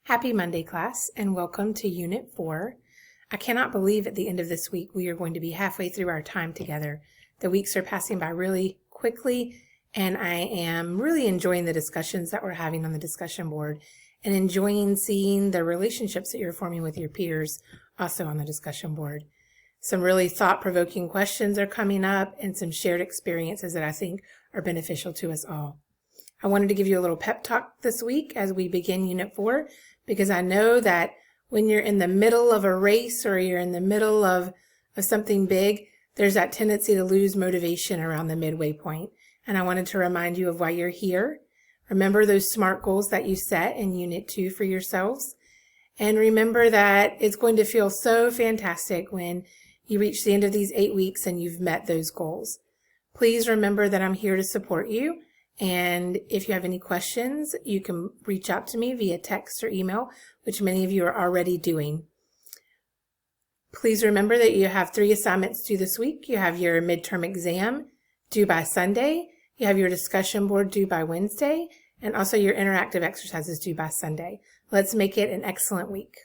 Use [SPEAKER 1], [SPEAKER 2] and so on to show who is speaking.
[SPEAKER 1] Happy Monday, class, and welcome to Unit 4. I cannot believe at the end of this week we are going to be halfway through our time together. The weeks are passing by really quickly, and I am really enjoying the discussions that we're having on the discussion board and enjoying seeing the relationships that you're forming with your peers also on the discussion board. Some really thought-provoking questions are coming up and some shared experiences that I think are beneficial to us all. I wanted to give you a little pep talk this week as we begin Unit 4 because I know that when you're in the middle of a race or you're in the middle of something big, there's that tendency to lose motivation around the midway point. And I wanted to remind you of why you're here. Remember those SMART goals that you set in Unit 2 for yourselves. And remember that it's going to feel so fantastic when you reach the end of these 8 weeks and you've met those goals. Please remember that I'm here to support you. And if you have any questions, you can reach out to me via text or email, which many of you are already doing. Please remember that you have 3 assignments due this week. You have your midterm exam due by Sunday. You have your discussion board due by Wednesday, and also your interactive exercises due by Sunday. Let's make it an excellent week.